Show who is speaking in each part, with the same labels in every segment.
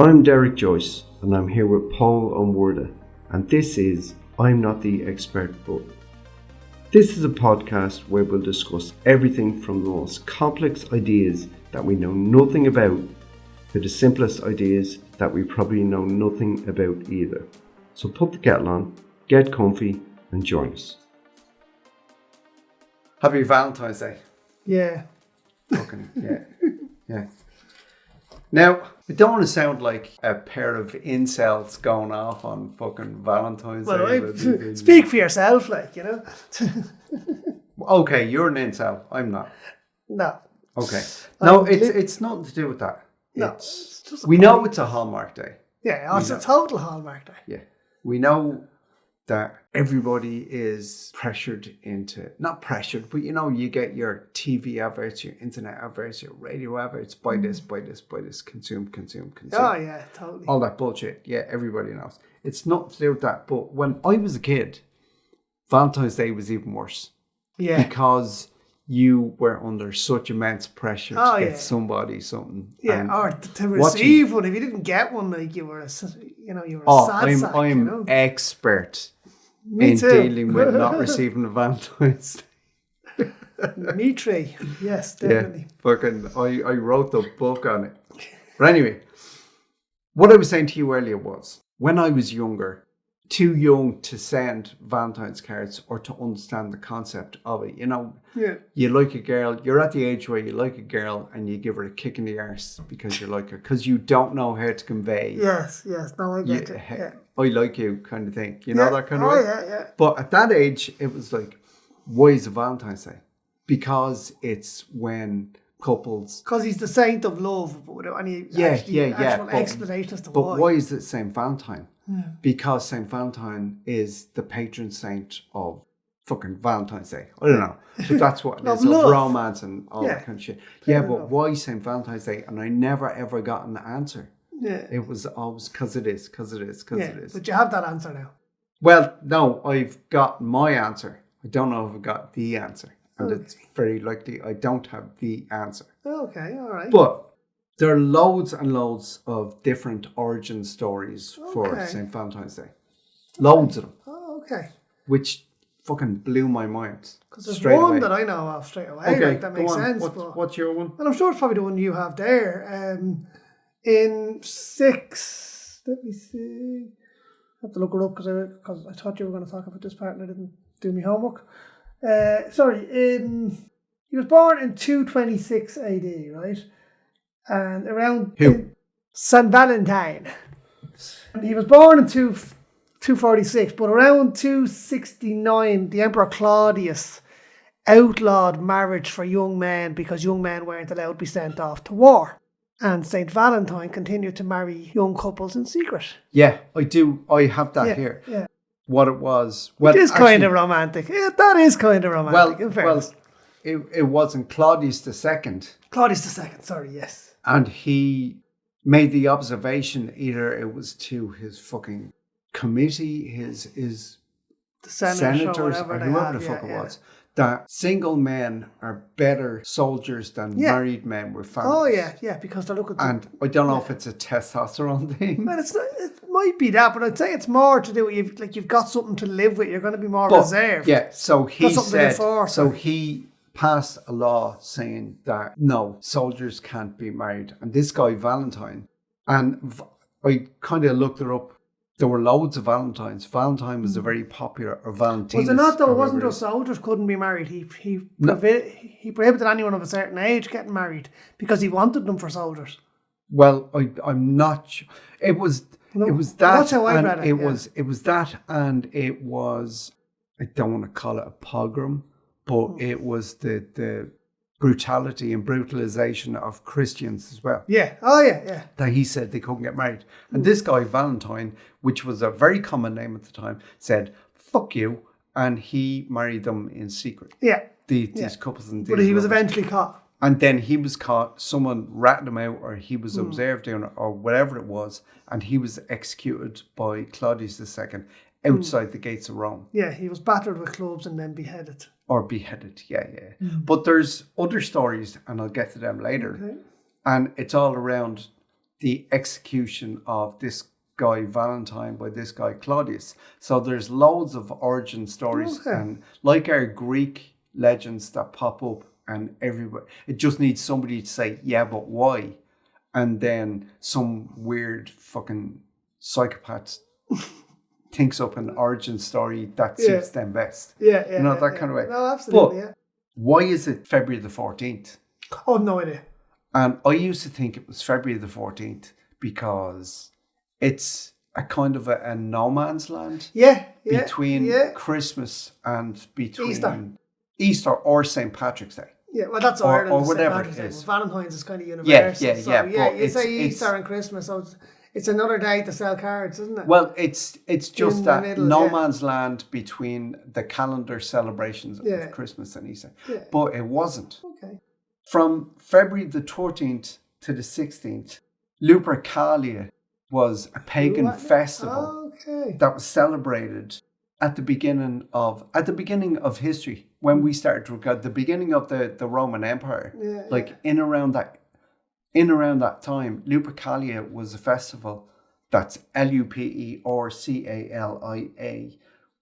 Speaker 1: I'm Derek Joyce, and I'm here with Paul Onwarda, and this is I'm Not the Expert But. This is a podcast where we'll discuss everything from the most complex ideas that we know nothing about to the simplest ideas that we probably know nothing about either. So put the kettle on, get comfy, and join us. Happy Valentine's Day.
Speaker 2: Yeah.
Speaker 1: Fucking, yeah. Now, I don't want to sound like a pair of incels going off on fucking Valentine's Day.
Speaker 2: Speak for yourself, like, you know.
Speaker 1: Okay, you're an incel. I'm not.
Speaker 2: No.
Speaker 1: Okay. No, it's nothing to do with that.
Speaker 2: No. It's just
Speaker 1: we know it's a Hallmark day.
Speaker 2: Yeah, it's a total Hallmark day.
Speaker 1: Yeah. We know that everybody is pressured into, not pressured, but you know, you get your TV adverts, your internet adverts, your radio adverts, buy this, consume.
Speaker 2: Oh yeah, totally.
Speaker 1: All that bullshit. Yeah, everybody knows. It's not to do with that. But when I was a kid, Valentine's Day was even worse.
Speaker 2: Yeah.
Speaker 1: Because you were under such immense pressure to get somebody something.
Speaker 2: Yeah, or to receive one. If you didn't get one, like you were a sad sack.
Speaker 1: I'm expert in dealing with not receiving a Valentine's Day.
Speaker 2: Me too. Yes, definitely.
Speaker 1: Yeah, fucking, I wrote the book on it. But anyway, what I was saying to you earlier was, when I was younger, too young to send Valentine's cards or to understand the concept of it. You know, You like a girl, you're at the age where you like a girl and you give her a kick in the arse because you like her, because you don't know how to convey.
Speaker 2: Yes, no, I get it. Yeah.
Speaker 1: I like you kind of thing. You know that kind of way?
Speaker 2: Yeah.
Speaker 1: But at that age, it was like, why is it Valentine's Day? Because it's when couples...
Speaker 2: Because he's the saint of love, but without any actual explanation as to why.
Speaker 1: But why is it Saint Valentine? Because Saint Valentine is the patron saint of fucking Valentine's Day. I don't know. But that's what it is, of romance and all that kind of shit. Yeah, but why Saint Valentine's Day? And I never ever got an answer.
Speaker 2: Yeah.
Speaker 1: It was always because it is.
Speaker 2: But you have that answer now.
Speaker 1: Well, no, I've got my answer. I don't know if I've got the answer. And it's very likely I don't have the answer.
Speaker 2: Okay, all right.
Speaker 1: But there are loads and loads of different origin stories for St. Valentine's Day. Loads of them.
Speaker 2: Oh, okay.
Speaker 1: Which fucking blew my mind.
Speaker 2: Because there's one that I know of straight away.
Speaker 1: Okay,
Speaker 2: like, that makes sense.
Speaker 1: What's your one?
Speaker 2: And I'm sure it's probably the one you have there. In 6, let me see. I have to look it up because I thought you were going to talk about this part and I didn't do my homework. He was born in 226 AD, right? And around...
Speaker 1: Who?
Speaker 2: St. Valentine. He was born in 246, but around 269, the Emperor Claudius outlawed marriage for young men because young men weren't allowed to be sent off to war. And St. Valentine continued to marry young couples in secret.
Speaker 1: Yeah, I do. I have that here.
Speaker 2: Yeah.
Speaker 1: What it was.
Speaker 2: Well, it is kind of romantic. Yeah, that is kind of romantic, in fairness.
Speaker 1: Well, it wasn't Claudius II.
Speaker 2: Claudius II, sorry, yes.
Speaker 1: And he made the observation, either it was to his fucking committee, the senators or whoever the fuck it was, that single men are better soldiers than married men with families.
Speaker 2: Oh yeah, because they're looking.
Speaker 1: And I don't know if it's a testosterone thing.
Speaker 2: Well, it might be that, but I'd say it's more to do with you've got something to live with. You're going to be more reserved.
Speaker 1: Yeah, so he said. So he passed a law saying that no, soldiers can't be married. And this guy Valentine, and I kind of looked it up. There were loads of Valentines. Valentine was a very popular, or Valentine.
Speaker 2: Was it not though? It wasn't just soldiers couldn't be married. He prohibited anyone of a certain age getting married because he wanted them for soldiers.
Speaker 1: Well, I'm not sure. It was that.
Speaker 2: That's how I read it.
Speaker 1: It was that, and it was. I don't want to call it a pogrom, but it was the brutality and brutalization of Christians as well.
Speaker 2: Yeah. Oh, yeah.
Speaker 1: That he said they couldn't get married. And this guy, Valentine, which was a very common name at the time, said, fuck you. And he married them in secret.
Speaker 2: Yeah.
Speaker 1: These couples. And
Speaker 2: but he was eventually caught.
Speaker 1: And then he was caught. Someone ratted him out, or he was observed doing it, or whatever it was. And he was executed by Claudius II outside the gates of Rome.
Speaker 2: Yeah, he was battered with clubs and then beheaded.
Speaker 1: Or beheaded, yeah. But there's other stories, and I'll get to them later. Okay. And it's all around the execution of this guy Valentine by this guy Claudius. So there's loads of origin stories, and like our Greek legends that pop up, and everywhere, it just needs somebody to say, yeah, but why? And then some weird fucking psychopath thinks up an origin story that suits them best.
Speaker 2: Yeah,
Speaker 1: that kind of way.
Speaker 2: No, absolutely,
Speaker 1: but why is it February the 14th?
Speaker 2: Oh, no idea.
Speaker 1: And I used to think it was February the 14th because it's a kind of a no man's land. Between Christmas and between Easter or St. Patrick's Day.
Speaker 2: Yeah, well, that's Ireland
Speaker 1: or whatever it is.
Speaker 2: Valentine's is kind of universal.
Speaker 1: But
Speaker 2: you say Easter and Christmas, so it's another day to sell cards, isn't it?
Speaker 1: Well, it's just that no man's land between the calendar celebrations of Christmas and Easter. Yeah. But it wasn't.
Speaker 2: Okay.
Speaker 1: From February the 13th to the 16th, Lupercalia was a pagan festival that was celebrated at the beginning of history, when we started to regard the beginning of the Roman Empire. In around that time, Lupercalia was a festival that's Lupercalia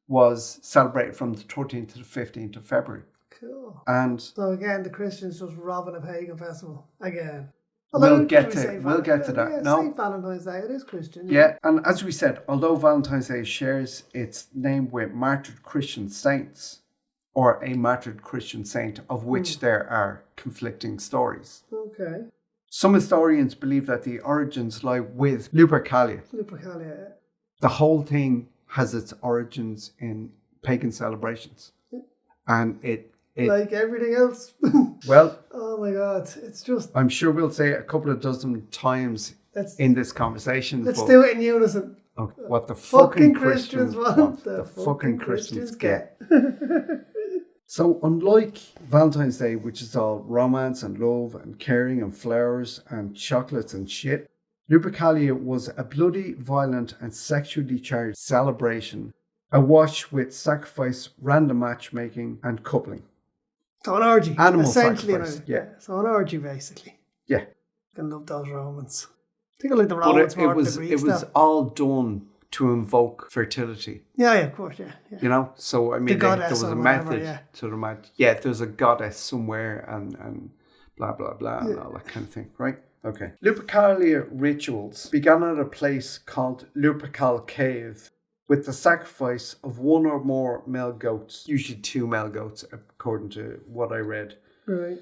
Speaker 1: was celebrated from the 13th to the 15th of February.
Speaker 2: Cool.
Speaker 1: And
Speaker 2: so again, the Christians just robbing a pagan festival again.
Speaker 1: We'll get to that.
Speaker 2: Yeah,
Speaker 1: no,
Speaker 2: St. Valentine's Day, it is Christian.
Speaker 1: Yeah, and as we said, although Valentine's Day shares its name with martyred Christian saints, or a martyred Christian saint, of which there are conflicting stories.
Speaker 2: Okay.
Speaker 1: Some historians believe that the origins lie with Lupercalia.
Speaker 2: Lupercalia.
Speaker 1: The whole thing has its origins in pagan celebrations, and it
Speaker 2: like everything else.
Speaker 1: Well,
Speaker 2: oh my God, it's just.
Speaker 1: I'm sure we'll say it a couple of dozen times in this conversation.
Speaker 2: Let's do it in unison.
Speaker 1: Okay, what the fucking
Speaker 2: Christians want,
Speaker 1: what the fucking Christians get. So unlike Valentine's Day, which is all romance and love and caring and flowers and chocolates and shit, Lupercalia was a bloody, violent and sexually charged celebration, awash with sacrifice, random matchmaking and coupling.
Speaker 2: So an orgy.
Speaker 1: Animal
Speaker 2: essentially
Speaker 1: sacrifice. Yeah.
Speaker 2: So an orgy, basically.
Speaker 1: Yeah.
Speaker 2: I love those Romans. I think I like the Romans more than the Greeks.
Speaker 1: It was all done to invoke fertility.
Speaker 2: Yeah, of course, yeah.
Speaker 1: You know? So, I mean, there was a method to the magic. Yeah, there's a goddess somewhere and blah, blah, blah, and all that kind of thing, right? Okay. Lupercalia rituals began at a place called Lupercal Cave, with the sacrifice of one or more male goats, usually 2 male goats, according to what I read.
Speaker 2: Right.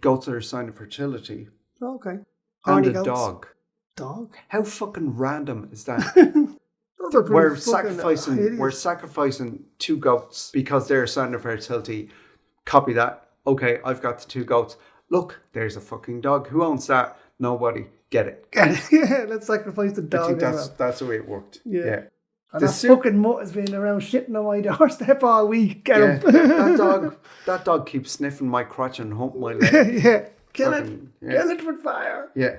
Speaker 1: Goats are a sign of fertility.
Speaker 2: Okay.
Speaker 1: And a dog.
Speaker 2: Dog?
Speaker 1: How fucking random is that?
Speaker 2: we're
Speaker 1: sacrificing 2 goats because they're a sign of fertility. Copy that. Okay, I've got the 2 goats. Look, there's a fucking dog. Who owns that? Nobody. Get it.
Speaker 2: Yeah, let's sacrifice the dog.
Speaker 1: I think that's the way it worked. Yeah.
Speaker 2: And that fucking mutt has been around shitting on my doorstep all week. Get him.
Speaker 1: that dog keeps sniffing my crotch and humping my leg.
Speaker 2: Yeah. Kill it with fire.
Speaker 1: Yeah.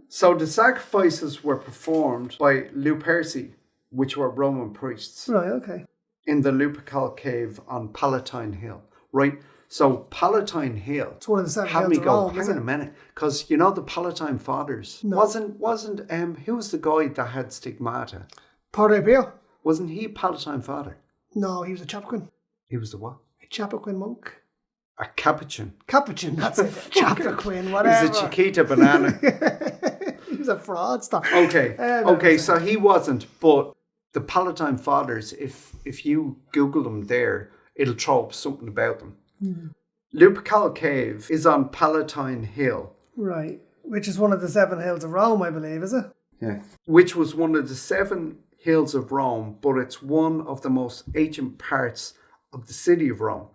Speaker 1: So the sacrifices were performed by Luperci, which were Roman priests.
Speaker 2: Right, okay.
Speaker 1: In the Lupercal Cave on Palatine Hill. Right? So Palatine Hill.
Speaker 2: It's one of the 7 hills of Rome,
Speaker 1: hang on a minute. Because you know the Palatine Fathers?
Speaker 2: No.
Speaker 1: Wasn't who was the guy that had stigmata?
Speaker 2: Padre Pio.
Speaker 1: Wasn't he a Palatine Father?
Speaker 2: No, he was a Chaplain.
Speaker 1: He was the what?
Speaker 2: A Chaplain monk.
Speaker 1: A Capuchin.
Speaker 2: Capuchin, that's it. Chaplain, whatever.
Speaker 1: He's a Chiquita banana.
Speaker 2: He was a fraudster.
Speaker 1: Okay, so he wasn't, but the Palatine Fathers, if you Google them there, it'll throw up something about them. Lupercal Cave is on Palatine Hill.
Speaker 2: Right, which is one of the 7 hills of Rome, I believe, is it?
Speaker 1: Yeah. Which was one of the 7 hills of Rome, but it's one of the most ancient parts of the city of Rome.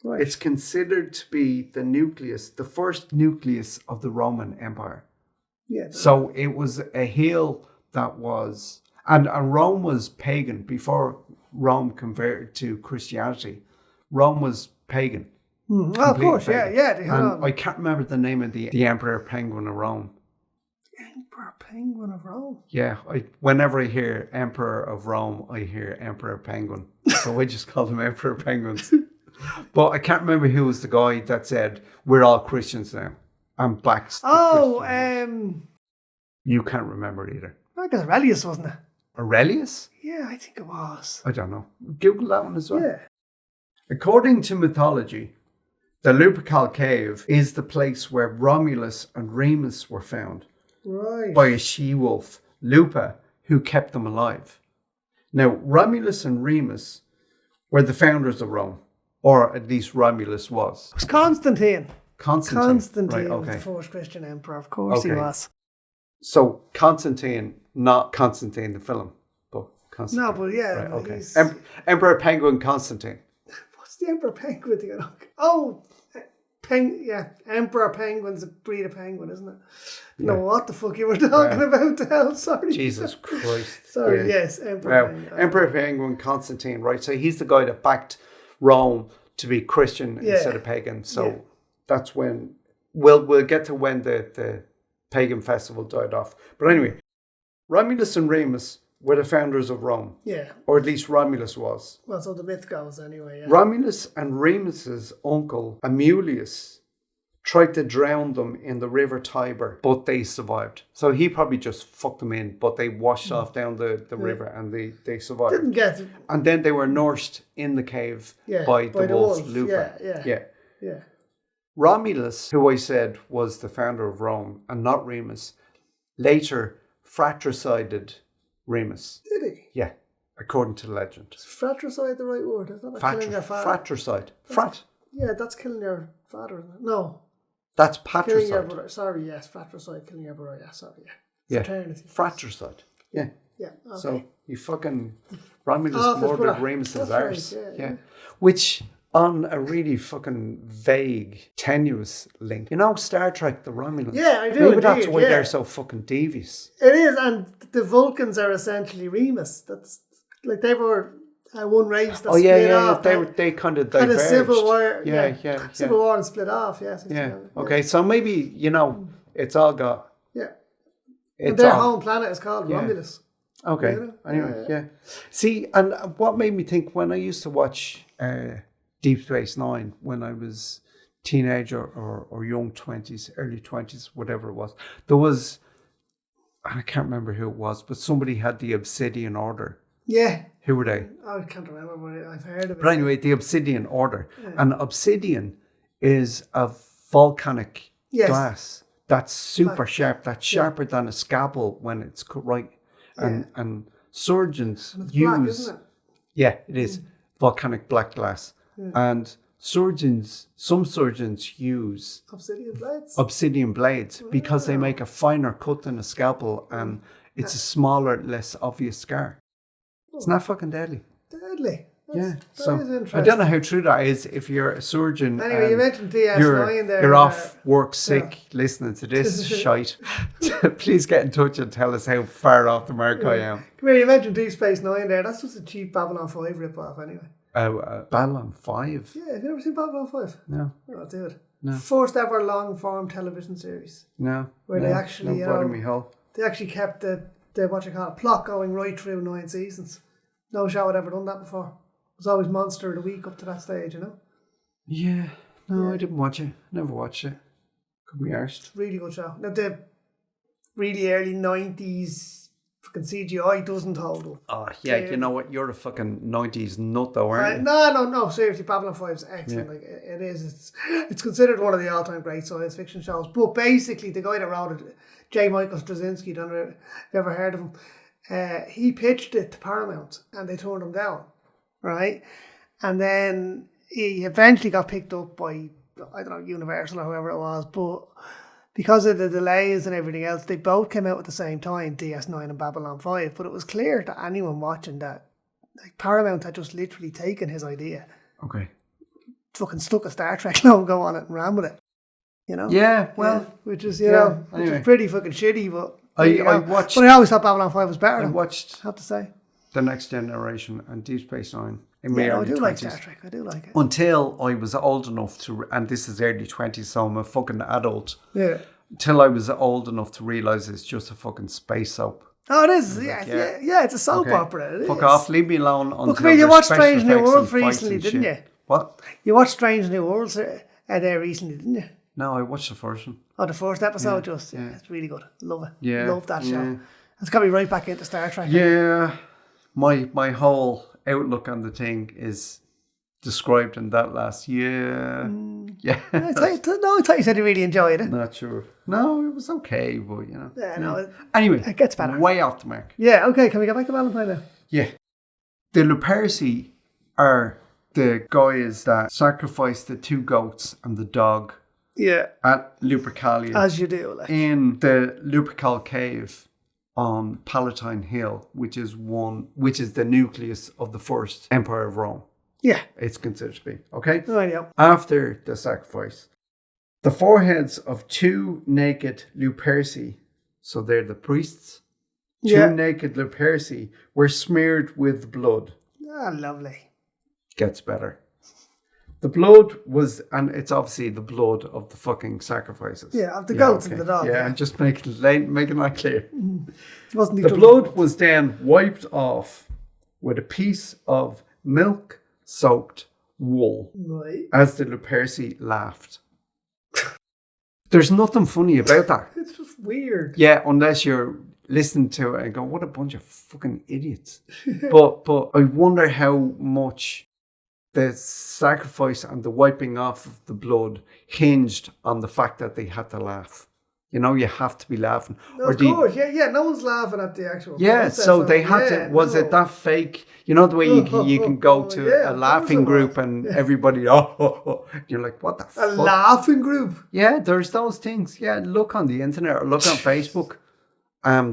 Speaker 1: Right. It's considered to be the first nucleus of the Roman Empire.
Speaker 2: Yeah.
Speaker 1: So it was a hill that was, and Rome was pagan before Rome converted to Christianity. Rome was pagan.
Speaker 2: Oh, of course, pagan. Yeah.
Speaker 1: I can't remember the name of the Emperor Penguin of Rome.
Speaker 2: Emperor Penguin of Rome?
Speaker 1: Yeah, whenever I hear Emperor of Rome, I hear Emperor Penguin. So I just call them Emperor Penguins. But I can't remember who was the guy that said, we're all Christians now. I'm back. You can't remember it either.
Speaker 2: I guess Aurelius, wasn't it?
Speaker 1: Aurelius?
Speaker 2: Yeah, I think it was.
Speaker 1: I don't know. Google that one as well.
Speaker 2: Yeah.
Speaker 1: According to mythology, the Lupercal Cave is the place where Romulus and Remus were found by a she-wolf, Lupa, who kept them alive. Now, Romulus and Remus were the founders of Rome, or at least Romulus was.
Speaker 2: It was Constantine.
Speaker 1: Constantine
Speaker 2: Right,
Speaker 1: okay.
Speaker 2: was the first Christian emperor. Of course he was.
Speaker 1: So Constantine, not Constantine the film, but Constantine.
Speaker 2: No, but yeah.
Speaker 1: Right, okay. Emperor Penguin Constantine.
Speaker 2: What's the Emperor Penguin thing? Oh, Emperor Penguin's a breed of penguin, isn't it? No, what the fuck you were talking about? The hell, sorry.
Speaker 1: Jesus Christ.
Speaker 2: Sorry, yes, Emperor Penguin.
Speaker 1: Emperor Penguin Constantine, right? So he's the guy that backed Rome to be Christian instead of pagan. So that's when we'll get to when the pagan festival died off. But anyway, Romulus and Remus were the founders of Rome. Yeah. Or at least Romulus was.
Speaker 2: Well, so the myth goes anyway, yeah.
Speaker 1: Romulus and Remus's uncle, Amulius, tried to drown them in the river Tiber, but they survived. So he probably just fucked them in, but they washed off down the river and they survived.
Speaker 2: Didn't get it.
Speaker 1: And then they were nursed in the cave by the wolf, Lupa.
Speaker 2: Yeah.
Speaker 1: Romulus, who I said was the founder of Rome and not Remus, later fratricided Remus.
Speaker 2: Did he?
Speaker 1: Yeah, according to the legend.
Speaker 2: Is fratricide the right word? Is that like killing your father?
Speaker 1: Fratricide.
Speaker 2: Yeah, that's killing your father, isn't it? No.
Speaker 1: That's patricide.
Speaker 2: Killing your brother. Sorry, yes, fratricide, killing your brother. Yeah, sorry, yeah. Fraternity.
Speaker 1: Fratricide. Yeah.
Speaker 2: Yeah. Okay.
Speaker 1: So you fucking Romulus murdered Remus's arse.
Speaker 2: Right, yeah.
Speaker 1: Which on a really fucking vague, tenuous link. You know Star Trek, the Romulans?
Speaker 2: Yeah, I do.
Speaker 1: Maybe
Speaker 2: indeed,
Speaker 1: that's why they're so fucking devious.
Speaker 2: It is, and the Vulcans are essentially Remus. That's like they were one race that split off.
Speaker 1: They kind of diverged.
Speaker 2: Kind of civil war. Civil
Speaker 1: war
Speaker 2: and split off. Yes.
Speaker 1: Yeah. Okay, so maybe it's all got.
Speaker 2: Yeah. And their home planet is called Romulus.
Speaker 1: Okay. Anyway, yeah. See, and what made me think when I used to watch Deep Space Nine when I was teenager or young 20s, early 20s, whatever it was, there was, I can't remember who it was, but somebody had the Obsidian Order.
Speaker 2: Yeah.
Speaker 1: Who were they?
Speaker 2: I can't remember, but I've heard of it.
Speaker 1: But anyway, the Obsidian Order. Yeah. And obsidian is a volcanic glass that's super sharp, that's sharper than a scalpel when it's cut right. And surgeons use...
Speaker 2: black, isn't it?
Speaker 1: Yeah, it is. Volcanic black glass. Yeah. And some surgeons use obsidian blades because they make a finer cut than a scalpel and it's a smaller, less obvious scar. Isn't that fucking deadly?
Speaker 2: Deadly. That
Speaker 1: so
Speaker 2: is interesting.
Speaker 1: I don't know how true that is if you're a surgeon.
Speaker 2: Anyway, you mentioned DS9 there.
Speaker 1: You're off work sick listening to this shite. Please get in touch and tell us how far off the mark I am.
Speaker 2: Come here, you mentioned Deep Space Nine there. That's just a cheap Babylon 5 rip-off anyway.
Speaker 1: Babylon 5?
Speaker 2: Yeah, have you ever seen Babylon 5?
Speaker 1: No.
Speaker 2: Oh, dude.
Speaker 1: No.
Speaker 2: First ever long-form television series.
Speaker 1: No.
Speaker 2: Where they actually,
Speaker 1: they
Speaker 2: actually kept the plot going right through 9 seasons. No show had ever done that before. It was always Monster of the Week up to that stage,
Speaker 1: Yeah. No, I didn't watch it. Never watched it. Could be arsed.
Speaker 2: It's a really good show. Now, the really early 90s fucking CGI doesn't hold up.
Speaker 1: Oh, yeah, you know what? You're a fucking 90s nut though, aren't you?
Speaker 2: No, seriously, Babylon 5 is excellent. Yeah. Like, it is. It's considered one of the all-time great science fiction shows. But basically, the guy that wrote it, J. Michael Straczynski, don't know if you've ever heard of him, he pitched it to Paramount and they turned him down, right? And then he eventually got picked up by, I don't know, Universal or whoever it was, but because of the delays and everything else, they both came out at the same time, DS9 and Babylon 5. But it was clear to anyone watching that Paramount had just literally taken his idea.
Speaker 1: Okay.
Speaker 2: Fucking stuck a Star Trek logo on it and ran with it.
Speaker 1: Yeah, well.
Speaker 2: Which is, which is pretty fucking shitty, but
Speaker 1: I watched...
Speaker 2: But I always thought Babylon 5 was better.
Speaker 1: I watched...
Speaker 2: I have to say.
Speaker 1: The Next Generation and Deep Space Nine in
Speaker 2: my
Speaker 1: early 20s.
Speaker 2: I do like Star Trek. I do like it.
Speaker 1: Until I was old enough to... And this is early 20s, so I'm a fucking adult.
Speaker 2: Yeah.
Speaker 1: Until I was old enough to realise it's just a fucking space soap.
Speaker 2: Oh, it is. Yeah, it's a soap opera.
Speaker 1: Fuck off. Leave me alone.
Speaker 2: But come here, you watched Strange New Worlds recently, didn't you?
Speaker 1: What?
Speaker 2: You watched Strange New Worlds there recently, didn't you?
Speaker 1: No, I watched the first one.
Speaker 2: Oh, the first episode it's really good. Love it.
Speaker 1: Yeah.
Speaker 2: Love that show. It's got me right back into Star Trek.
Speaker 1: Yeah. My whole outlook on the thing is described in that last year. Yeah.
Speaker 2: I thought you said you really enjoyed it.
Speaker 1: Not sure. No, it was okay, but
Speaker 2: Yeah, no.
Speaker 1: Anyway,
Speaker 2: it gets better.
Speaker 1: Way off the mark.
Speaker 2: Yeah, okay. Can we get back to Valentine now?
Speaker 1: Yeah. The Luperci are the guys that sacrificed the 2 goats and the dog at Lupercalia.
Speaker 2: As you do. Like.
Speaker 1: In the Lupercal cave on Palatine Hill, which is the nucleus of the first Empire of Rome.
Speaker 2: Yeah.
Speaker 1: It's considered to be. Okay?
Speaker 2: Right, yeah.
Speaker 1: After the sacrifice, the foreheads of 2 naked Luperci, so they're the priests, 2 naked Luperci were smeared with blood.
Speaker 2: Ah, lovely.
Speaker 1: Gets better. The blood was, and it's obviously the blood of the fucking sacrifices.
Speaker 2: Yeah, of the goats and the dog.
Speaker 1: Yeah, and just making that clear.
Speaker 2: Wasn't
Speaker 1: the blood was then wiped off with a piece of milk-soaked wool as the Luperci laughed. There's nothing funny about that.
Speaker 2: It's just weird.
Speaker 1: Yeah, unless you're listening to it and go, what a bunch of fucking idiots. but I wonder how much the sacrifice and the wiping off of the blood hinged on the fact that they had to laugh. You have to be laughing.
Speaker 2: No, of course, no one's laughing at the actual process.
Speaker 1: So they had to, was it that fake, the way you can go to a laughing group and everybody, you're like, what the fuck?
Speaker 2: A laughing group?
Speaker 1: Yeah, there's those things. Yeah, look on the internet or look on Facebook.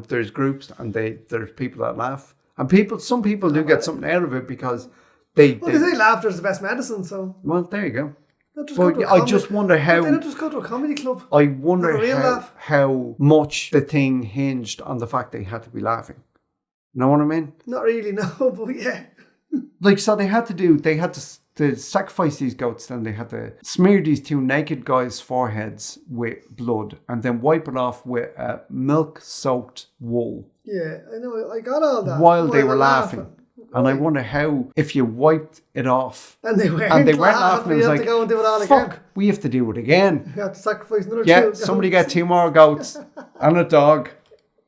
Speaker 1: There's groups and there's people that laugh. And some people do get something out of it because they
Speaker 2: say laughter is the best medicine, so.
Speaker 1: Well, there you go.
Speaker 2: I
Speaker 1: just wonder how.
Speaker 2: They don't just go to a comedy club.
Speaker 1: I wonder how much the thing hinged on the fact they had to be laughing. Know what I mean?
Speaker 2: Not really, no, but yeah.
Speaker 1: So they had to sacrifice these goats, then they had to smear these 2 naked guys' foreheads with blood and then wipe it off with a milk-soaked wool.
Speaker 2: Yeah, I know, I got all that.
Speaker 1: While they were laughing. And I wonder how, if you wiped it off
Speaker 2: and they weren't
Speaker 1: laughing, it was like,
Speaker 2: go and do it all
Speaker 1: fuck,
Speaker 2: again.
Speaker 1: We have to do it again.
Speaker 2: You have to sacrifice another 2 goats.
Speaker 1: Somebody get 2 more goats and a dog.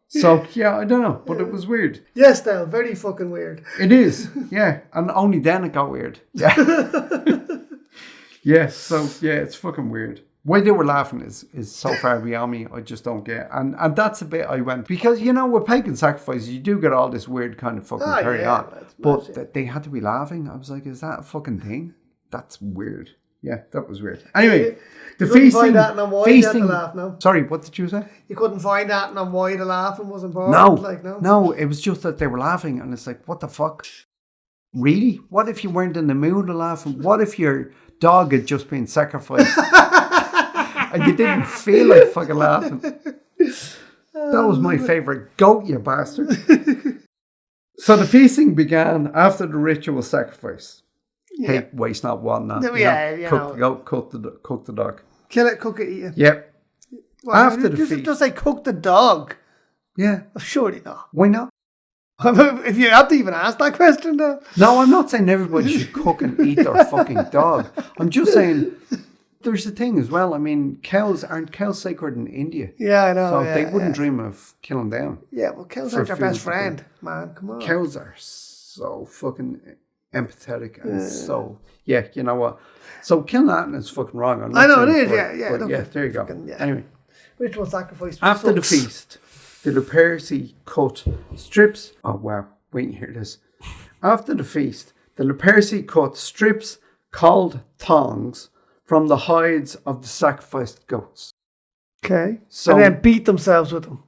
Speaker 1: So, I don't know, but it was weird.
Speaker 2: Yes, Dale, very fucking weird.
Speaker 1: It is, yeah, and only then it got weird. Yeah. It's fucking weird. Why they were laughing is so far beyond me, I just don't get. And that's a bit I went, because, with pagan sacrifices, you do get all this weird kind of fucking carry on. But they had to be laughing. I was like, is that a fucking thing? That's weird. Yeah, that was weird. Anyway, the feasting. Find that and on why you had to laugh, no? Sorry, what did you say?
Speaker 2: You couldn't find that and on why the laughing was important?
Speaker 1: No, it was just that they were laughing and it's like, what the fuck? Really? What if you weren't in the mood of laughing? What if your dog had just been sacrificed and you didn't feel like fucking laughing? That was my favourite goat, you bastard. So the feasting began after the ritual sacrifice. Yeah. Hey, waste not, one not. Cook the goat, cook the dog.
Speaker 2: Kill it, cook it, eat it.
Speaker 1: Yep. Well, after the feast.
Speaker 2: Just say cook the dog.
Speaker 1: Yeah.
Speaker 2: Surely not.
Speaker 1: Why not?
Speaker 2: If you have to even ask that question though.
Speaker 1: No, I'm not saying everybody should cook and eat their fucking dog. I'm just saying there's a thing as well. I mean, aren't cows sacred in India?
Speaker 2: Yeah, I know.
Speaker 1: So they wouldn't dream of killing them.
Speaker 2: Yeah, well, cows aren't your best friend, man. Come on.
Speaker 1: Cows are so fucking empathetic and so, you know what? So killing that is fucking wrong.
Speaker 2: I know it is, yeah.
Speaker 1: There you go. Anyway.
Speaker 2: Ritual sacrifice.
Speaker 1: After the feast, the Luperci cut strips. Oh, wow. Wait and hear this. After the feast, the Luperci cut strips called thongs from the hides of the sacrificed goats.
Speaker 2: Okay. So, and then beat themselves with them.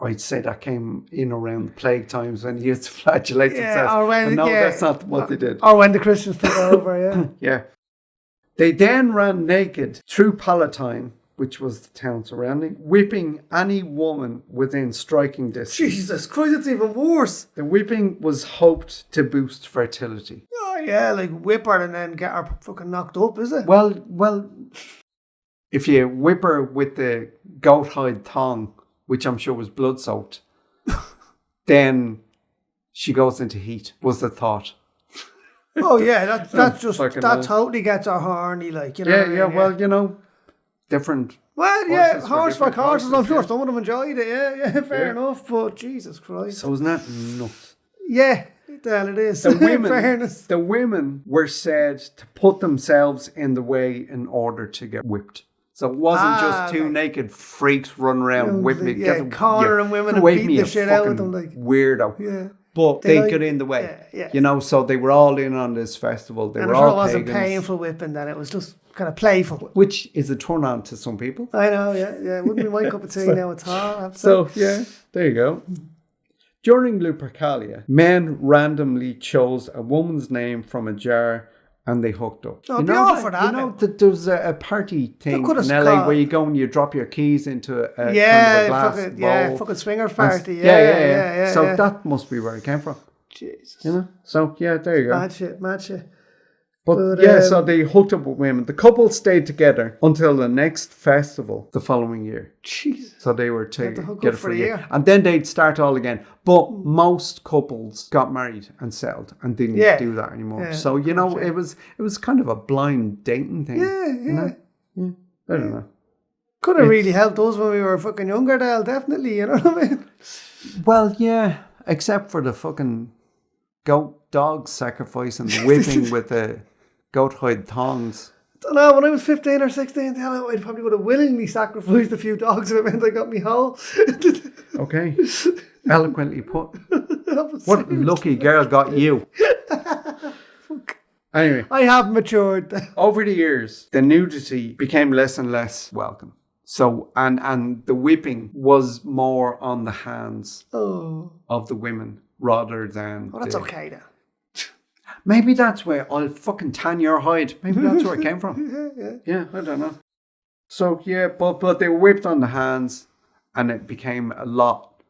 Speaker 1: I'd say that came in around the plague times when they used to flagellate themselves.
Speaker 2: Or when,
Speaker 1: that's not what they did.
Speaker 2: Or when the Christians took over,
Speaker 1: Yeah. They then ran naked through Palatine, which was the town surrounding, whipping any woman within striking distance.
Speaker 2: Jesus Christ, it's even worse.
Speaker 1: The whipping was hoped to boost fertility.
Speaker 2: Oh, yeah, like whip her and then get her fucking knocked up, is it?
Speaker 1: Well, if you whip her with the goat hide thong, which I'm sure was blood-soaked, then she goes into heat, was the thought.
Speaker 2: Oh, yeah, that totally gets her horny, like, you know.
Speaker 1: Well,
Speaker 3: different.
Speaker 2: Well, yeah,
Speaker 3: Horses for
Speaker 2: horse for
Speaker 3: different
Speaker 2: horses. I'm
Speaker 3: horses,
Speaker 2: sure
Speaker 3: yeah.
Speaker 2: some of them enjoyed it. Yeah, fair
Speaker 3: Yeah.
Speaker 2: enough. But Jesus Christ.
Speaker 3: So isn't that nuts?
Speaker 2: Yeah, well, it is.
Speaker 3: The women,
Speaker 2: Fairness.
Speaker 3: the women were said to put themselves in the way in order to get whipped. So it wasn't just two
Speaker 2: okay.
Speaker 3: naked freaks running around whipping me.
Speaker 2: Yeah, cornering women and
Speaker 3: away
Speaker 2: beating
Speaker 3: from me,
Speaker 2: the
Speaker 3: you
Speaker 2: shit out of
Speaker 3: fucking
Speaker 2: them. Like,
Speaker 3: weirdo.
Speaker 2: yeah.
Speaker 3: But
Speaker 2: They
Speaker 3: they
Speaker 2: like-
Speaker 3: got in the way.
Speaker 2: yeah.
Speaker 3: You know, so they were all in on this festival. They
Speaker 2: And
Speaker 3: were
Speaker 2: I'm sure it
Speaker 3: all
Speaker 2: wasn't
Speaker 3: pagans,
Speaker 2: painful whipping then. It was just kind of playful.
Speaker 3: which is a turn on to some people.
Speaker 2: I know, yeah. It wouldn't be my cup of tea now at all. I have to
Speaker 3: So,
Speaker 2: say.
Speaker 3: yeah, there you go. During Lupercalia, men randomly chose a woman's name from a jar and they hooked up.
Speaker 2: Oh, I'd be all for that
Speaker 3: You know,
Speaker 2: now.
Speaker 3: that there was a party thing
Speaker 2: could have
Speaker 3: in LA
Speaker 2: got-
Speaker 3: where you go and you drop your keys into a
Speaker 2: Yeah,
Speaker 3: kind of a glass bowl.
Speaker 2: fucking swingers
Speaker 3: And
Speaker 2: party. Yeah.
Speaker 3: So that must be where it came from.
Speaker 2: Jesus.
Speaker 3: You know? So, yeah, there you go.
Speaker 2: Mad shit.
Speaker 3: But
Speaker 2: But,
Speaker 3: so they hooked up with women. The couple stayed together until the next festival the following year.
Speaker 2: Jesus.
Speaker 3: So they were
Speaker 2: Had to
Speaker 3: to
Speaker 2: hook
Speaker 3: get
Speaker 2: up
Speaker 3: it
Speaker 2: for
Speaker 3: for
Speaker 2: a
Speaker 3: a year.
Speaker 2: year.
Speaker 3: And then they'd start all again. But most couples got married and settled and didn't
Speaker 2: Yeah.
Speaker 3: do that anymore.
Speaker 2: Yeah,
Speaker 3: So, you know, it was kind of a blind dating thing.
Speaker 2: Yeah.
Speaker 3: You know? Yeah. I don't know.
Speaker 2: Could have really helped us when we were fucking younger, Dale. Definitely, you know what I mean?
Speaker 3: Well, yeah, except for the fucking goat dog sacrifice and the whipping with the goat hide thongs.
Speaker 2: I don't know, when I was 15 or 16, I probably would have willingly sacrificed a few dogs if it meant I got me whole.
Speaker 3: Okay. Eloquently put. What lucky girl got you? Anyway,
Speaker 2: I have matured.
Speaker 3: over the years, the nudity became less and less welcome. So, and the whipping was more on the hands
Speaker 2: Oh,
Speaker 3: of the women rather than.
Speaker 2: well, that's
Speaker 3: the-
Speaker 2: okay then.
Speaker 3: Maybe that's where I'll fucking tan your hide. Maybe that's where it came from. Yeah, I don't know. So, yeah, but they were whipped on the hands and it became a lot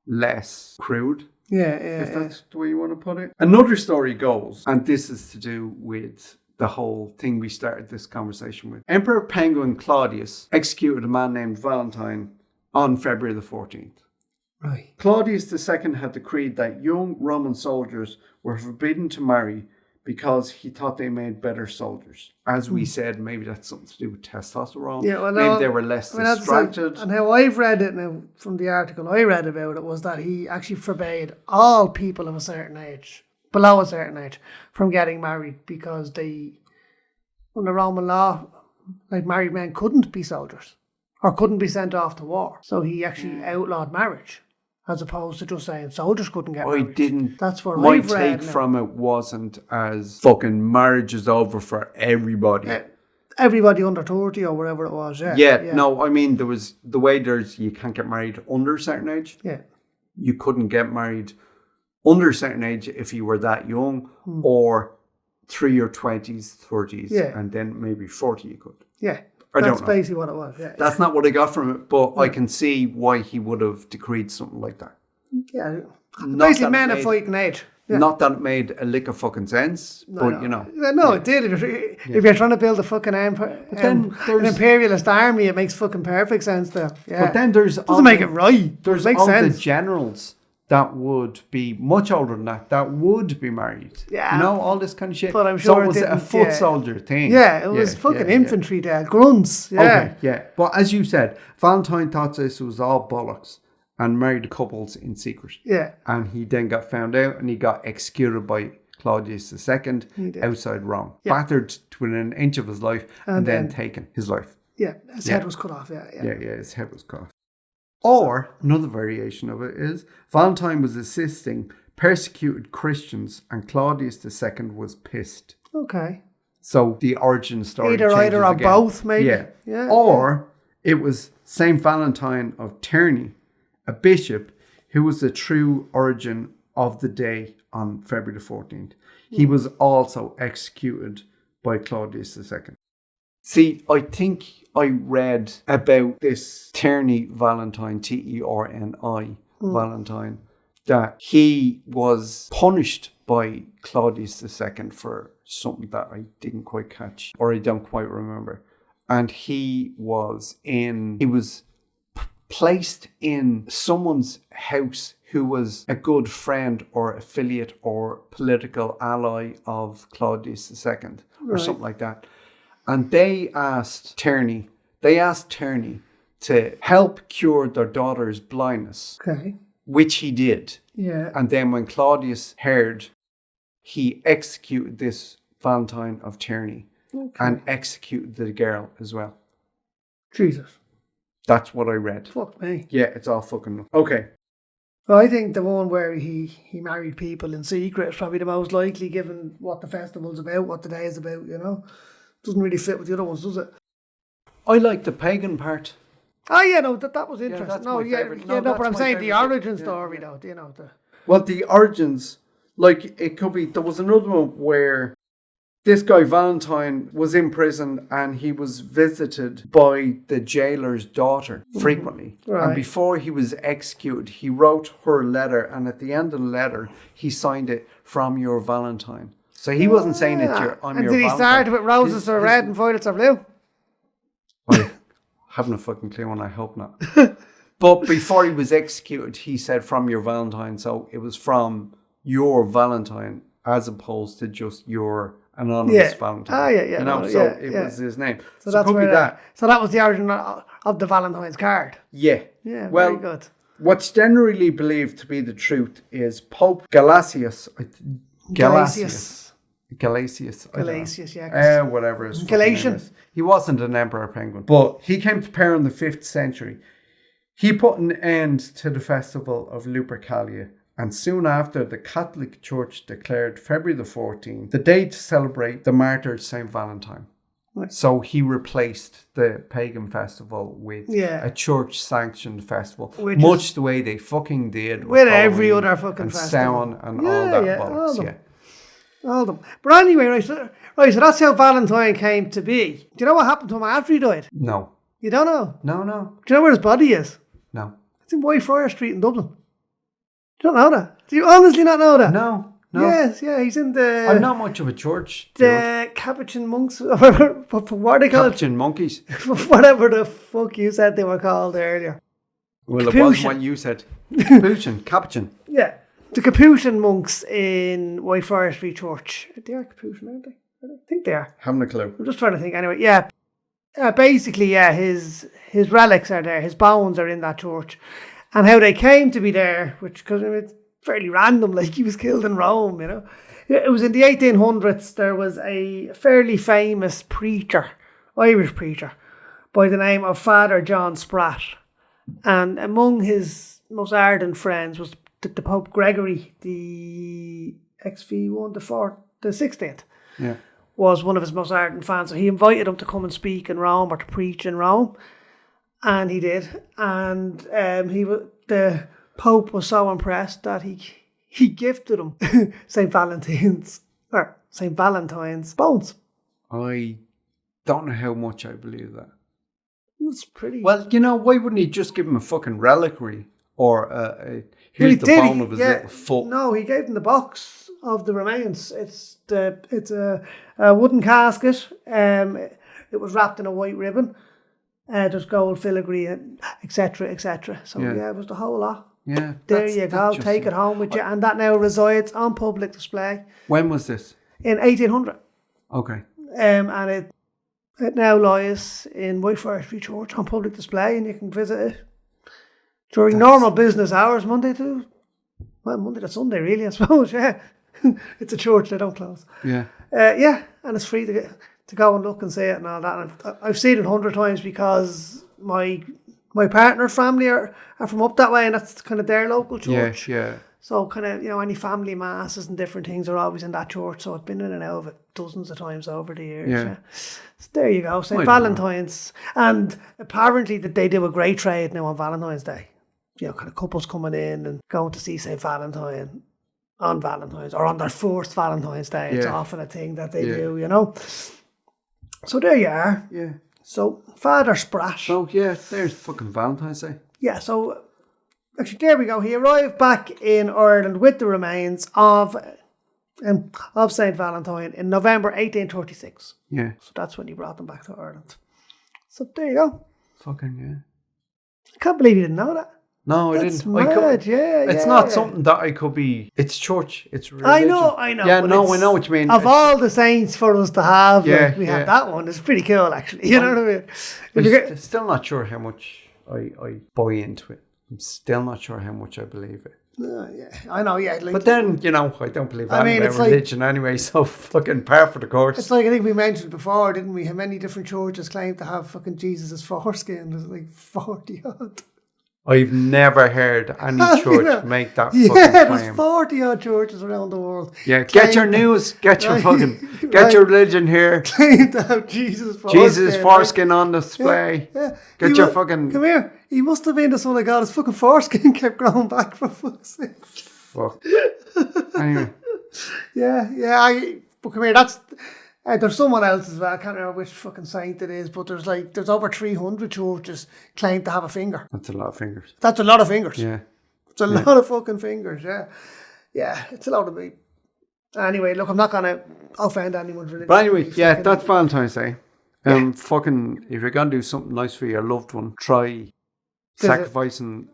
Speaker 3: less crude. If that's the way you want to put it. Another story goes, and this is to do with the whole thing we started this conversation with. Emperor Penguin Claudius executed a man named Valentine on February the 14th.
Speaker 2: Right.
Speaker 3: Claudius II had decreed that young Roman soldiers were forbidden to marry because he thought they made better soldiers. As we said, maybe that's something to do with testosterone.
Speaker 2: Yeah, well,
Speaker 3: maybe
Speaker 2: no,
Speaker 3: they were less
Speaker 2: that's
Speaker 3: distracted.
Speaker 2: and how I've read it now from the article I read about it was that he actually forbade all people of a certain age, below a certain age, from getting married because under Roman law, like married men couldn't be soldiers or couldn't be sent off to war. So he actually outlawed marriage as opposed to just saying soldiers couldn't get married.
Speaker 3: I didn't.
Speaker 2: That's what
Speaker 3: My
Speaker 2: I've read
Speaker 3: take
Speaker 2: now.
Speaker 3: from it wasn't as fucking marriage is over for everybody.
Speaker 2: Everybody under 30 or whatever it was, yeah.
Speaker 3: Yeah, no, I mean, there was the way you can't get married under a certain age.
Speaker 2: Yeah.
Speaker 3: You couldn't get married under a certain age if you were that young or through your 20s, 30s,
Speaker 2: Yeah.
Speaker 3: and then maybe 40 you could.
Speaker 2: Yeah.
Speaker 3: I don't
Speaker 2: That's
Speaker 3: know.
Speaker 2: basically what it was, yeah.
Speaker 3: That's not what I got from it, but I can see why he would have decreed something like that.
Speaker 2: Yeah.
Speaker 3: Not
Speaker 2: Basically
Speaker 3: that
Speaker 2: men
Speaker 3: it
Speaker 2: of
Speaker 3: made-
Speaker 2: fighting age. Yeah.
Speaker 3: Not that it made a lick of fucking sense, but you know.
Speaker 2: No, it did. If you're trying to build a fucking
Speaker 3: then
Speaker 2: an
Speaker 3: there's-
Speaker 2: imperialist army, it makes fucking perfect sense there. Yeah.
Speaker 3: But then there's
Speaker 2: doesn't make it right.
Speaker 3: There's
Speaker 2: it makes
Speaker 3: all
Speaker 2: sense.
Speaker 3: the generals that would be much older than that would be married.
Speaker 2: Yeah.
Speaker 3: You know, all this kind of shit.
Speaker 2: But I'm
Speaker 3: so
Speaker 2: sure
Speaker 3: it
Speaker 2: it
Speaker 3: was a
Speaker 2: didn't,
Speaker 3: foot
Speaker 2: yeah.
Speaker 3: soldier thing.
Speaker 2: Yeah, it was fucking infantry there, grunts. Yeah.
Speaker 3: Okay, yeah. But as you said, Valentine thought this was all bollocks and married the couples in secret.
Speaker 2: Yeah.
Speaker 3: And he then got found out and he got executed by Claudius II
Speaker 2: did.
Speaker 3: outside Rome.
Speaker 2: Yeah.
Speaker 3: Battered to within an inch of his life and then taken his life.
Speaker 2: Yeah. His head was cut off. Yeah.
Speaker 3: Yeah, his head was cut off. Or another variation of it is Valentine was assisting persecuted Christians and Claudius II was pissed.
Speaker 2: Okay.
Speaker 3: So the origin story
Speaker 2: Either
Speaker 3: changes
Speaker 2: or
Speaker 3: again.
Speaker 2: both, maybe.
Speaker 3: Yeah.
Speaker 2: Yeah,
Speaker 3: Or it was Saint Valentine of Terni, a bishop who was the true origin of the day on February the 14th. He was also executed by Claudius II. See, I think I read about this Terni Valentine, Terni Valentine, that he was punished by Claudius II for something that I didn't quite catch or I don't quite remember. And he was placed in someone's house who was a good friend or affiliate or political ally of Claudius II or something like that. And they asked Terni They asked Tierney to help cure their daughter's blindness,
Speaker 2: Okay.
Speaker 3: which he did.
Speaker 2: Yeah.
Speaker 3: And then when Claudius heard, he executed this Valentine of Tierney and executed the girl as well.
Speaker 2: Jesus.
Speaker 3: That's what I read.
Speaker 2: Fuck me.
Speaker 3: Yeah, it's all fucking... Okay.
Speaker 2: Well, I think the one where he married people in secret is probably the most likely, given what the festival's about, what the day is about, you know. Doesn't really fit with the other ones, does it?
Speaker 3: I like the pagan part.
Speaker 2: Oh, yeah, no, that was interesting.
Speaker 3: that's
Speaker 2: no,
Speaker 3: my favourite. No,
Speaker 2: yeah, no, but
Speaker 3: that's
Speaker 2: I'm
Speaker 3: my
Speaker 2: saying the
Speaker 3: favourite.
Speaker 2: origin story, though, you know.
Speaker 3: Well, the origins, like, it could be... There was another one where this guy, Valentine, was in prison and he was visited by the jailer's daughter frequently.
Speaker 2: Right.
Speaker 3: And before he was executed, he wrote her a letter, and at the end of the letter, he signed it, "From your Valentine." So he wasn't saying it, "I'm
Speaker 2: and
Speaker 3: your
Speaker 2: did he
Speaker 3: Valentine."
Speaker 2: start with roses are red and violets are blue?
Speaker 3: I haven't a fucking clue, and I hope not. But before he was executed, he said, "From your Valentine." So it was from your Valentine, as opposed to just your anonymous Valentine.
Speaker 2: Ah, yeah.
Speaker 3: You know,
Speaker 2: no,
Speaker 3: so
Speaker 2: yeah,
Speaker 3: it
Speaker 2: yeah.
Speaker 3: was his name. So,
Speaker 2: that's
Speaker 3: it could be
Speaker 2: where
Speaker 3: that.
Speaker 2: So that was the origin of the Valentine's card.
Speaker 3: Yeah.
Speaker 2: Yeah,
Speaker 3: Well,
Speaker 2: very good.
Speaker 3: what's generally believed to be the truth is Pope Galasius.
Speaker 2: Galasius,
Speaker 3: Yeah. Whatever. His fucking name
Speaker 2: Galatian.
Speaker 3: is. He wasn't an emperor penguin, but he came to power in the 5th century. He put an end to the festival of Lupercalia, and soon after, the Catholic Church declared February the 14th the day to celebrate the martyred Saint Valentine.
Speaker 2: Right.
Speaker 3: So he replaced the pagan festival with a church-sanctioned festival, much the way they fucking did
Speaker 2: with every other fucking
Speaker 3: and
Speaker 2: festival.
Speaker 3: Samhain and all that bollocks.
Speaker 2: All of them. But anyway, right, so that's how Valentine came to be. Do you know what happened to him after he died?
Speaker 3: No.
Speaker 2: You don't know?
Speaker 3: No.
Speaker 2: Do you know where his body is?
Speaker 3: No.
Speaker 2: It's in Whitefriars Street in Dublin. You don't know that? Do you honestly not know that?
Speaker 3: No.
Speaker 2: Yes, yeah, he's in the...
Speaker 3: I'm not much of a church.
Speaker 2: The Capuchin monks, what are they called?
Speaker 3: Capuchin monkeys.
Speaker 2: Whatever the fuck you said they were called earlier.
Speaker 3: Well,
Speaker 2: Capuchin.
Speaker 3: it wasn't what you said. Capuchin.
Speaker 2: Yeah. The Capuchin monks in Whitefriars Street Church. They are Capuchin, aren't they? I think they are.
Speaker 3: Haven't a clue.
Speaker 2: I'm just trying to think. Anyway, yeah. Basically, yeah, his relics are there. His bones are in that church. And how they came to be there, which, because it's fairly random, like he was killed in Rome, you know. It was in the 1800s. There was a fairly famous preacher, Irish preacher, by the name of Father John Spratt. And among his most ardent friends was the Pope Gregory, the XV1, the 16th.
Speaker 3: Yeah.
Speaker 2: Was one of his most ardent fans. So he invited him to come and speak in Rome or to preach in Rome. And he did. And the Pope was so impressed that he gifted him St. Valentine's bones.
Speaker 3: I don't know how much I believe that.
Speaker 2: It's pretty...
Speaker 3: Well, you know, why wouldn't he just give him a fucking reliquary? Or here's the bone of his little foot?
Speaker 2: No, he gave him the box of the remains. It's a wooden casket. It was wrapped in a white ribbon. There's gold filigree, etc., etc. So it was the whole lot.
Speaker 3: Yeah.
Speaker 2: There you go. Take it home with you. And that now resides on public display.
Speaker 3: When was this?
Speaker 2: In 1800.
Speaker 3: Okay.
Speaker 2: And it now lies in Whitefriars Street Church on public display, and you can visit it during normal business hours, Monday to Sunday, really, I suppose. Yeah. It's a church, they don't close.
Speaker 3: Yeah.
Speaker 2: And it's free to go and look and see it and all that. And I've seen it 100 times because my partner's family are from up that way, and that's kind of their local church.
Speaker 3: Yeah.
Speaker 2: So kind of, you know, any family masses and different things are always in that church. So I've been in and out of it dozens of times over the years. Yeah. So there you go, St. Valentine's. And apparently that they do a great trade now on Valentine's Day. You know, kind of couples coming in and going to see St. Valentine on Valentine's or on their first Valentine's Day. It's often a thing that they do, you know. So there you are.
Speaker 3: Yeah.
Speaker 2: So Father Spratt.
Speaker 3: So yeah, there's fucking Valentine's Day.
Speaker 2: Yeah, so actually there we go. He arrived back in Ireland with the remains of St. Valentine in November 1836.
Speaker 3: Yeah.
Speaker 2: So that's when he brought them back to Ireland. So there you go.
Speaker 3: Fucking yeah.
Speaker 2: I can't believe you didn't know that.
Speaker 3: No, I
Speaker 2: That's
Speaker 3: didn't.
Speaker 2: mad,
Speaker 3: It's not something that I could be. It's church. It's religion.
Speaker 2: I know.
Speaker 3: Yeah,
Speaker 2: but
Speaker 3: no, I know what you mean.
Speaker 2: Of all the saints for us to have,
Speaker 3: Yeah,
Speaker 2: we
Speaker 3: yeah.
Speaker 2: have that one. It's pretty cool, actually. You know what I mean? If you
Speaker 3: I'm still not sure how much I buy into it. I'm still not sure how much I believe it.
Speaker 2: yeah, I know, yeah. Like,
Speaker 3: But then, I don't believe
Speaker 2: I mean,
Speaker 3: about
Speaker 2: it's like-
Speaker 3: religion anyway, so fucking par for the course.
Speaker 2: it's like I think we mentioned before, didn't we? How many different churches claim to have fucking Jesus' foreskin? There's like 40 odd.
Speaker 3: I've never heard any church make that fucking
Speaker 2: Yeah,
Speaker 3: claim.
Speaker 2: there's 40 odd churches around the world.
Speaker 3: Yeah, get your news, get your your religion here.
Speaker 2: Claim to have Jesus' foreskin.
Speaker 3: Jesus' foreskin on display.
Speaker 2: Yeah.
Speaker 3: Get your fucking...
Speaker 2: Come here. He must have been the son of God. His fucking foreskin kept growing back for fuck's sake.
Speaker 3: Fuck. Anyway.
Speaker 2: Yeah. But come here, that's... there's someone else as well. I can't remember which fucking saint it is, but there's over 300 churches claim to have a finger.
Speaker 3: That's a lot of fingers.
Speaker 2: That's a lot of fingers.
Speaker 3: Yeah.
Speaker 2: It's a lot of fucking fingers, yeah. Yeah, it's a lot of me. Anyway, look, I'm not going to offend anyone's religion.
Speaker 3: But anyway, yeah, that's Valentine's Day. Fucking, if you're going to do something nice for your loved one, try sacrificing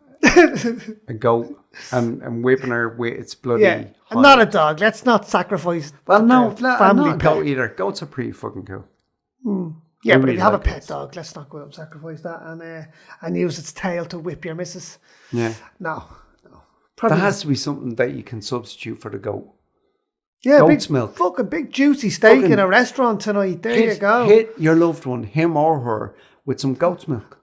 Speaker 3: a goat and whipping her with its bloody...
Speaker 2: Yeah, and not a dog. Let's not sacrifice
Speaker 3: Well, no,
Speaker 2: family
Speaker 3: not a goat either. Goats are pretty fucking cool.
Speaker 2: Yeah,
Speaker 3: I
Speaker 2: but if
Speaker 3: really
Speaker 2: you have a
Speaker 3: like
Speaker 2: pet
Speaker 3: goats.
Speaker 2: dog, let's not go out and sacrifice that and use its tail to whip your missus.
Speaker 3: Yeah.
Speaker 2: No.
Speaker 3: There
Speaker 2: Probably
Speaker 3: has to be something that you can substitute for the goat.
Speaker 2: yeah,
Speaker 3: goat's
Speaker 2: big,
Speaker 3: milk.
Speaker 2: fucking big juicy steak
Speaker 3: Fucking
Speaker 2: in a restaurant tonight. There you go.
Speaker 3: Hit your loved one, him or her, with some goat's milk.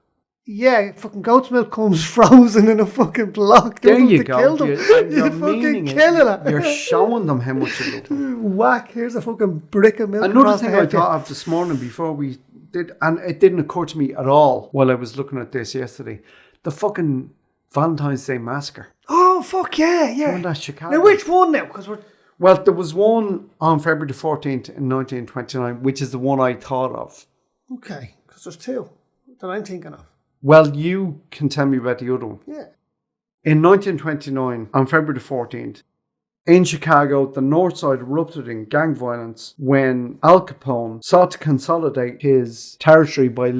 Speaker 2: Yeah, fucking goat's milk comes frozen in a fucking block.
Speaker 3: There
Speaker 2: Don't
Speaker 3: you
Speaker 2: to
Speaker 3: go.
Speaker 2: Kill them.
Speaker 3: You're
Speaker 2: You're fucking
Speaker 3: meaning
Speaker 2: killing
Speaker 3: it.
Speaker 2: it.
Speaker 3: You're showing them how much you love them.
Speaker 2: Whack, here's a fucking brick of milk.
Speaker 3: Another
Speaker 2: across
Speaker 3: thing
Speaker 2: the
Speaker 3: I
Speaker 2: head.
Speaker 3: thought of this morning before we did, and it didn't occur to me at all while I was looking at this yesterday, the fucking Valentine's Day massacre.
Speaker 2: Oh, fuck yeah.
Speaker 3: Remember that Chicago?
Speaker 2: Now, which one now? Because we're...
Speaker 3: Well, there was one on February the 14th in 1929, which is the one I thought of.
Speaker 2: Okay, because there's two that I'm thinking of.
Speaker 3: Well, you can tell me about the other one.
Speaker 2: Yeah.
Speaker 3: In 1929, on February the 14th, in Chicago, the North Side erupted in gang violence when Al Capone sought to consolidate his territory by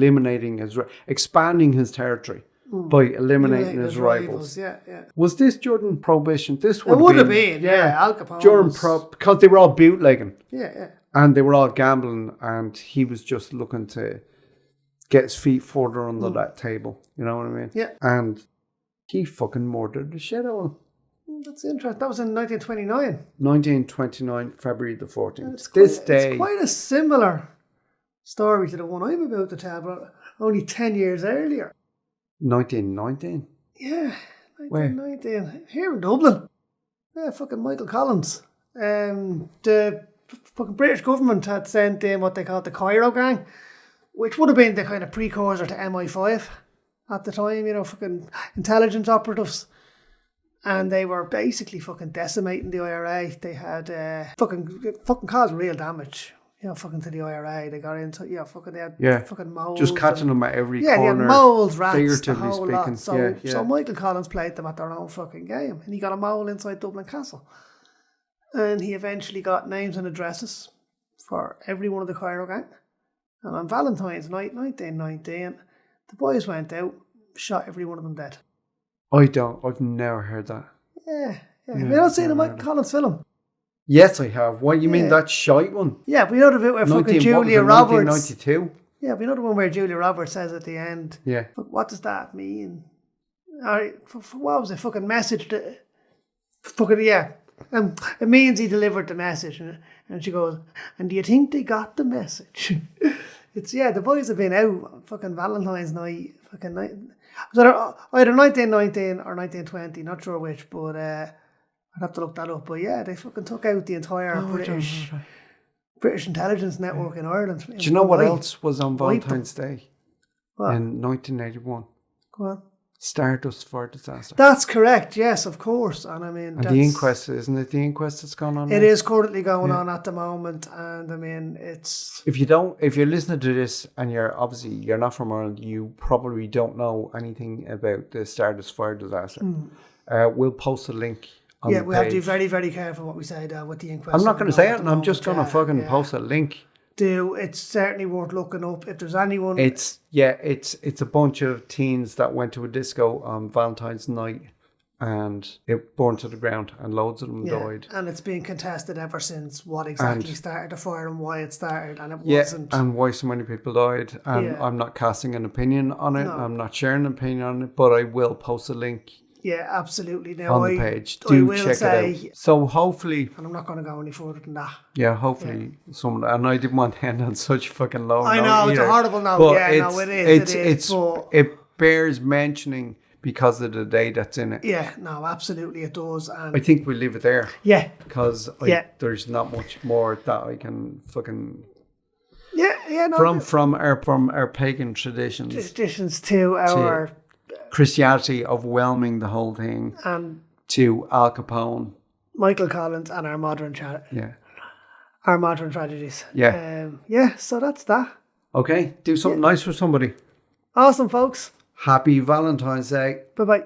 Speaker 3: expanding his territory by eliminating his rivals.
Speaker 2: Yeah.
Speaker 3: Was this during Prohibition? This
Speaker 2: It would have been, yeah. Al Capone.
Speaker 3: During
Speaker 2: was-
Speaker 3: because they were all bootlegging
Speaker 2: Yeah.
Speaker 3: and they were all gambling, and he was just looking to get his feet further under that table. You know what I mean?
Speaker 2: Yeah.
Speaker 3: And he fucking murdered the shit out of him.
Speaker 2: That's interesting. That was in 1929.
Speaker 3: 1929, February the 14th.
Speaker 2: It's
Speaker 3: This
Speaker 2: quite,
Speaker 3: day,
Speaker 2: It's quite a similar story to the one I'm about to tell, but only 10 years earlier.
Speaker 3: 1919.
Speaker 2: Yeah.
Speaker 3: Where?
Speaker 2: 1919. Here in Dublin. Yeah, fucking Michael Collins. The fucking British government had sent in what they called the Cairo Gang, which would have been the kind of precursor to MI5 at the time, fucking intelligence operatives. And they were basically fucking decimating the IRA. They had fucking caused real damage, fucking to the IRA. They got into, they had fucking moles.
Speaker 3: Just catching them at every
Speaker 2: they had
Speaker 3: corner.
Speaker 2: moles, rats, the
Speaker 3: figuratively
Speaker 2: whole
Speaker 3: speaking.
Speaker 2: lot. So,
Speaker 3: Yeah.
Speaker 2: so Michael Collins played them at their own fucking game. And he got a mole inside Dublin Castle. And he eventually got names and addresses for every one of the Cairo Gang. And on Valentine's night, 1919, the boys went out, shot every one of them dead.
Speaker 3: I've never heard that.
Speaker 2: Yeah. Have you not seen the Michael Collins film?
Speaker 3: Yes, I have. What, you mean that shite one?
Speaker 2: Yeah, but you know the bit where fucking Julia Roberts...
Speaker 3: 1992?
Speaker 2: Yeah, but you know the one where Julia Roberts says at the end,
Speaker 3: Yeah.
Speaker 2: what does that mean? What was the fucking message? It means he delivered the message. And she goes, and do you think they got the message? The boys have been out fucking Valentine's night, fucking night. Either 1919 or 1920, not sure which, but I'd have to look that up. But yeah, they fucking took out the entire British intelligence network in Ireland.
Speaker 3: Do you know what else was on Valentine's Day?
Speaker 2: What?
Speaker 3: In 1981?
Speaker 2: Go on.
Speaker 3: Stardust Fire Disaster.
Speaker 2: That's correct, yes, of course. And I mean,
Speaker 3: And the inquest, isn't it? The inquest that's gone on.
Speaker 2: It
Speaker 3: now?
Speaker 2: is currently going on at the moment, and I mean, it's...
Speaker 3: If you're listening to this and you're not from Ireland, you probably don't know anything about the Stardust Fire Disaster. We'll post a link on the
Speaker 2: we have to be
Speaker 3: page.
Speaker 2: very, very careful what we say with the inquest.
Speaker 3: I'm not going to say it, and I'm just going to fucking post a link
Speaker 2: do. It's certainly worth looking up. If there's anyone,
Speaker 3: It's a bunch of teens that went to a disco on Valentine's night, and it burned to the ground, and loads of them died.
Speaker 2: and it's been contested ever since what exactly started the fire and why it started, and it
Speaker 3: Yeah,
Speaker 2: wasn't.
Speaker 3: and why so many people died. And I'm not casting an opinion on it.
Speaker 2: No.
Speaker 3: I'm not sharing an opinion on it, but I will post a link
Speaker 2: Yeah, absolutely. Now,
Speaker 3: on the page.
Speaker 2: I
Speaker 3: Do
Speaker 2: will
Speaker 3: check
Speaker 2: say,
Speaker 3: it out. So hopefully,
Speaker 2: and I'm not going to go any further than that.
Speaker 3: yeah, hopefully someone. And I didn't want to end on such a fucking low
Speaker 2: I
Speaker 3: note
Speaker 2: know, it's a
Speaker 3: either.
Speaker 2: horrible note.
Speaker 3: But
Speaker 2: Yeah, no, it is. But
Speaker 3: it bears mentioning because of the day that's in it.
Speaker 2: yeah, no, absolutely it does. And
Speaker 3: I think we'll leave it there.
Speaker 2: yeah,
Speaker 3: Because there's not much more that I can fucking
Speaker 2: no,
Speaker 3: from our pagan
Speaker 2: traditions to our
Speaker 3: Christianity overwhelming the whole thing
Speaker 2: and
Speaker 3: to Al Capone.
Speaker 2: Michael Collins and our modern our modern tragedies.
Speaker 3: Yeah.
Speaker 2: So that's that.
Speaker 3: Okay, do something nice for somebody.
Speaker 2: Awesome, folks.
Speaker 3: Happy Valentine's Day.
Speaker 2: Bye bye.